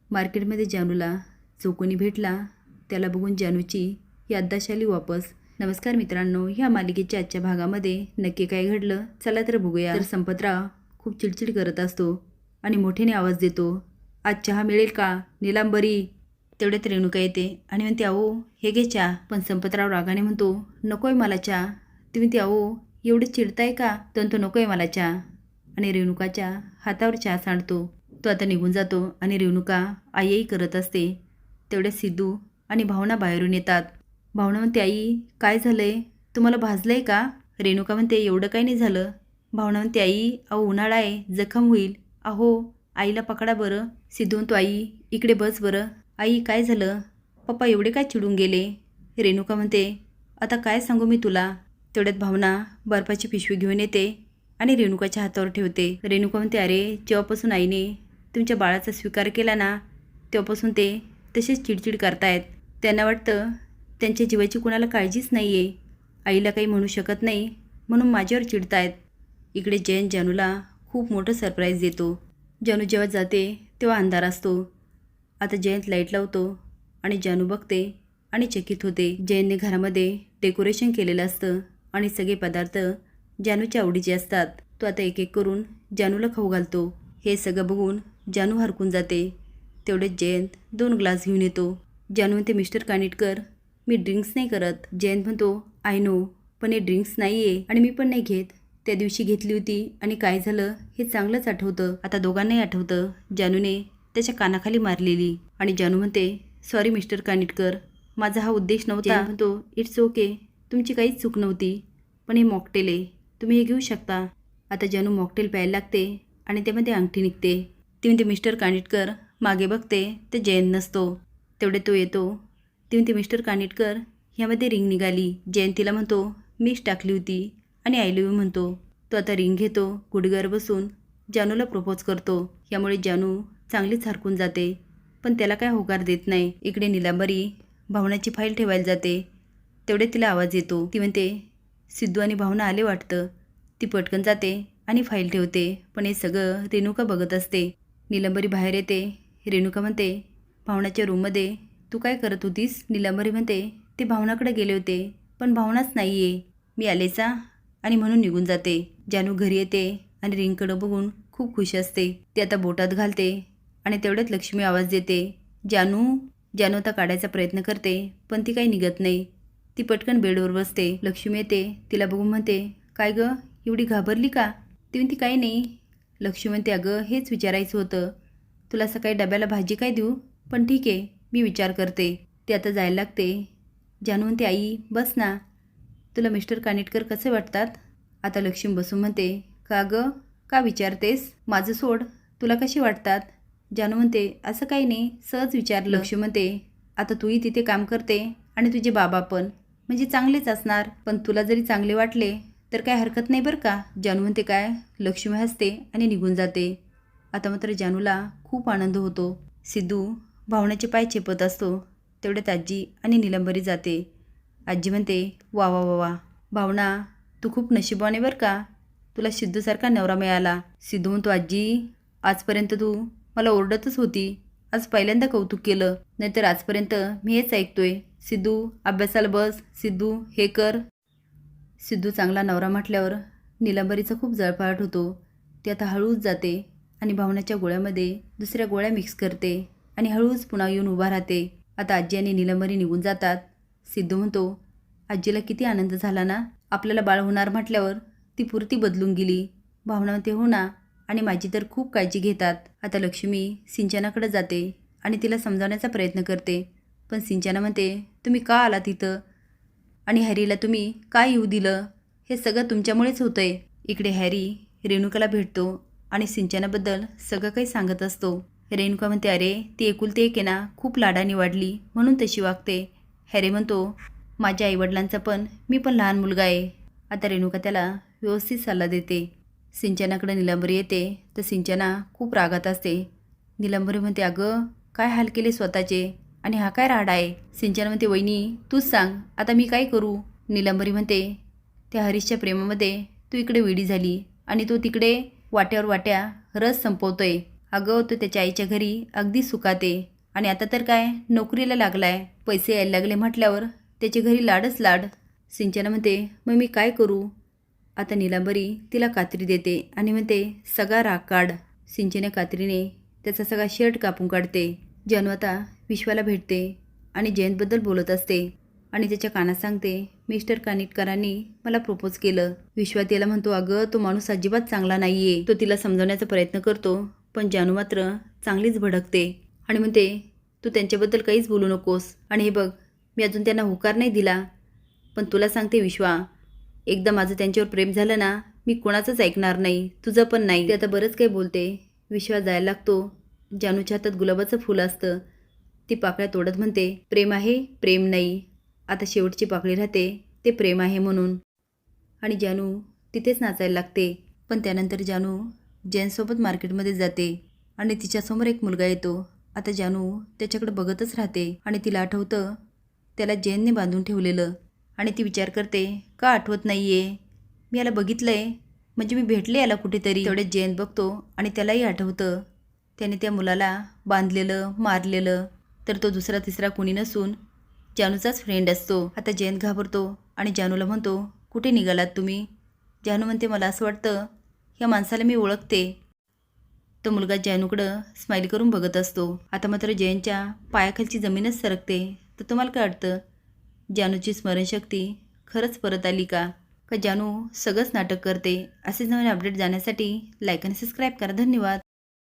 मार्केटमध्ये जानूला जो कोणी भेटला त्याला बघून जानूची याददाश्त आली वापस. नमस्कार मित्रांनो, ह्या मालिकेच्या आजच्या भागामध्ये नक्की काय घडलं चला तर बघूया. तर संपतराव खूप चिडचिड करत असतो आणि मोठ्याने आवाज देतो, आज चहा मिळेल का नीलांबरी. तेवढ्यात रेणुका येते आणि म्हणते, अहो हे घे चहा. पण संपतराव रागाने म्हणतो, नकोय मला चहा. ती म्हणते, अहो एवढं चिडताय का. तो नकोय मला चहा आणि रेणुकाच्या हातावर चहा सांडतो. तो आता निघून जातो आणि रेणुका आई करत असते. तेवढ्या सिद्धू आणि भावना बाहेरून येतात. भावना म्हणते, आई काय झालंय, तुम्हाला भाजलंय का. रेणुका म्हणते, एवढं काही नाही झालं. भावना म्हणते, आई अहो उन्हाळा आहे, जखम होईल, अहो आईला पकडा बरं. सिद्धू म्हणतो, आई इकडे बस बरं. आई काय झालं, पप्पा एवढे काय चिडून गेले. रेणुका म्हणते, आता काय सांगू मी तुला. तेवढ्यात भावना बर्फाची पिशवी घेऊन येते आणि रेणुकाच्या हातावर ठेवते. रेणुका म्हणते, अरे जेव्हापासून आईने तुमच्या बाळाचा स्वीकार केला ना तेव्हापासून ते तसेच चिडचिड करतायत. त्यांना वाटतं त्यांच्या जीवाची कुणाला काळजीच नाही आहे, आईला काही म्हणू शकत नाही म्हणून माझ्यावर चिडतायत. इकडे जयंत जानूला खूप मोठं सरप्राईज देतो. जानू जेव्हा जाते तेव्हा अंधार असतो. आता जयंत लाईट लावतो आणि जानू बघते आणि चकित होते. जयंतने घरामध्ये डेकोरेशन केलेलं असतं आणि सगळे पदार्थ जानूच्या आवडीचे असतात. तो आता एक एक करून जानूला खाऊ घालतो. हे सगळं बघून जानू हरकून जाते. तेवढेच जयंत 2 ग्लास घेऊन येतो. जानू म्हणते, मिस्टर कानिटकर मी ड्रिंक्स नाही करत. जयंत म्हणतो, आय नो, पण हे ड्रिंक्स नाही आहे आणि मी पण नाही घेत. त्या दिवशी घेतली होती आणि काय झालं हे चांगलंच आठवतं. आता दोघांनाही आठवतं जानूने त्याच्या कानाखाली मारलेली. आणि जानू म्हणते, सॉरी मिस्टर कानिटकर, माझा हा उद्देश नव्हता. जयंत म्हणतो, इट्स ओके, तुमची काहीच चूक नव्हती, पण हे मॉकटेल आहे, तुम्ही हे घेऊ शकता. आता जानू मॉकटेल प्यायला लागते आणि त्यामध्ये अंगठी निघते. ती म्हणते, मिस्टर कानिटकर. मागे बघते तर जयंत नसतो. तेवढे तो येतो. ती म्हणते, मिस्टर कानिटकर ह्यामध्ये रिंग निघाली. जयंत तिला म्हणतो, मीच टाकली होती आणि आय लव्ह यू म्हणतो. तो आता रिंग घेतो, गुडघ्यावर बसून जानूला प्रपोज करतो. यामुळे जानू चांगलीच हरकून जाते, पण त्याला काय होकार देत नाही. इकडे नीलांबरी भावनाची फाईल ठेवायला जाते. तेवढे तिला आवाज येतो. ती म्हणते, सिद्धू आणि भावना आले वाटतं. ती पटकन जाते आणि फाईल ठेवते. पण हे सगळं रेणुका बघत असते. नीलांबरी बाहेर येते. रेणुका म्हणते, भावनाच्या रूममध्ये तू काय करत होतीस. नीलांबरी म्हणते, ते भावनाकडे गेले होते पण भावनाच नाही आहे, मी आलेचा आणि म्हणून निघून जाते. जानू घरी येते आणि रिंगकडं बघून खूप खुश असते. ती आता बोटात घालते आणि तेवढ्यात लक्ष्मी आवाज देते, जानू. जानू आता काढायचा प्रयत्न करते पण ती काही निघत नाही. ती पटकन बेडवर बसते. लक्ष्मी येते, तिला बघून म्हणते, काय गं एवढी घाबरली का. ती म्हणते, काही नाही. लक्ष्मी म्हणते, अगं हेच विचारायचं होतं, तुला सकाळी डब्याला भाजी काय देऊ, पण ठीक आहे मी विचार करते. ती आता जायला लागते. जानू म्हणते, आई बस ना, तुला मिस्टर कानिटकर कसे वाटतात. आता लक्ष्मी बसून म्हणते, का गं का विचारतेस, माझं सोड, तुला कशी वाटतात. जानू म्हणते, असं काही नाही, सहज विचारलं. लक्ष्मी म्हणते, आता तूही तिथे काम करते आणि तुझे बाबा पण, म्हणजे चांगलेच असणार, पण तुला जरी चांगले वाटले तर काय हरकत नाही बरं का. जानू म्हणते, काय. लक्ष्मी हसते आणि निघून जाते. आता मात्र जानूला खूप आनंद होतो. सिद्धू भावनाचे पाय चेपत असतो. तेवढ्यात आजी आणि नीलांबरी जाते. आजी म्हणते, वा वा वा वा भावना, तू खूप नशिबवान बरं का, तुला सिद्धूसारखा नवरा मिळाला. सिद्धू म्हणतो, आजी आजपर्यंत तू मला ओरडतच होती, आज पहिल्यांदा कौतुक केलं, नाहीतर आजपर्यंत मी हेच ऐकतोय, सिद्धू अभ्यासाला बस, सिद्धू हे कर. सिद्धू चांगला नवरा म्हटल्यावर नीलांबरीचा खूप जळफळाट होतो. ती आता हळूच जाते आणि भावनाच्या गोळ्यामध्ये दुसऱ्या गोळ्या मिक्स करते आणि हळूच पुन्हा येऊन उभा राहते. आता आजी आणि नीलांबरी निघून जातात. सिद्धू म्हणतो, आजीला किती आनंद झाला ना, आपल्याला बाळ होणार म्हटल्यावर ती पुरती बदलून गेली. भावना म्हणते, हो ना, आणि माझी तर खूप काळजी घेतात. आता लक्ष्मी सिंचनाकडे जाते आणि तिला समजावण्याचा प्रयत्न करते, पण सिंचना म्हणते, तुम्ही का आला तिथं आणि हॅरीला तुम्ही काय येऊ दिलं, हे सगळं तुमच्यामुळेच होतं आहे. इकडे हॅरी रेणुकाला भेटतो आणि सिंचनाबद्दल सगळं काही सांगत असतो. रेणुका म्हणते, अरे ती एकुलती एक आहे ना, खूप लाडाने वाढली म्हणून तशी वागते. हॅरी म्हणतो, माझ्या आईवडिलांचा पण मी पण लहान मुलगा आहे. आता रेणुका त्याला व्यवस्थित सल्ला देते. सिंचनाकडे नीलांबरी येते तर सिंचना खूप रागात असते. नीलांबरी म्हणते, अगं काय हाल केले स्वतःचे आणि हा काय राडा आहे. सिंचना म्हणते, वहिनी तूच सांग आता मी काय करू. नीलांबरी म्हणते, त्या हरीशच्या प्रेमामध्ये तू इकडे वेडी झाली आणि तो तिकडे वाट्यावर वाट्या रस संपवतोय अगं तो त्याच्या आईच्या घरी अगदी सुखाते आणि आता तर काय नोकरीला लागलाय, पैसे यायला लागले म्हटल्यावर त्याच्या घरी लाडच लाड. सिंचना म्हणते मग मी काय करू. आता नीलांबरी तिला कात्री देते आणि म्हणते सगळा राग काढ. सिंचना कात्रीने त्याचा सगळा शर्ट कापून काढते. जानू आता विश्वाला भेटते आणि जयंतबद्दल बोलत असते आणि त्याच्या कानात सांगते मिस्टर कानिटकरांनी मला प्रपोज केलं. विश्वा तिला म्हणतो अगं तो माणूस अजिबात चांगला नाहीये. तो तिला समजवण्याचा प्रयत्न करतो पण जानू मात्र चांगलीच भडकते आणि म्हणते तू त्यांच्याबद्दल काहीच बोलू नकोस. आणि हे बघ मी अजून त्यांना होकार नाही दिला, पण तुला सांगते विश्वा, एकदा माझं त्यांच्यावर प्रेम झालं ना मी कोणाचंच ऐकणार नाही, तुझं पण नाही. ते आता बरंच काही बोलते. विश्वा जायला लागतो. जानूच्या हातात गुलाबाचं फुल असतं. ती पाकळ्या तोडत म्हणते प्रेम आहे प्रेम नाही. आता शेवटची पाकळी राहते ते प्रेम आहे म्हणून. आणि जानू तिथेच नाचायला लागते. पण त्यानंतर जानू जयंतसोबत मार्केटमध्ये जाते आणि तिच्यासमोर एक मुलगा येतो. आता जानू त्याच्याकडे बघतच राहते आणि तिला आठवतं त्याला जयंतने बांधून ठेवलेलं आणि ती विचार करते का आठवत नाहीये, मी याला बघितलंय म्हणजे मी भेटले याला कुठेतरी. तेवढे जयंत बघतो आणि त्यालाही आठवतं त्याने त्या मुलाला बांधलेलं मारलेलं, तर तो दुसरा तिसरा कोणी नसून जानूचाच फ्रेंड असतो. आता जयंत घाबरतो आणि जानूला म्हणतो कुठे निघालात तुम्ही. जानू म्हणते मला असं वाटतं या माणसाला मी ओळखते. तो मुलगा जानूकडं स्माईल करून बघत असतो. आता मात्र जयंतच्या पायाखालची जमीनच सरकते. तर तुम्हाला काय वाटतं जानूची स्मरणशक्ती खरंच परत आली का जानू सगळंच नाटक करते. असेच नवीन अपडेट जाण्यासाठी लाईक आणि सबस्क्राईब करा. धन्यवाद.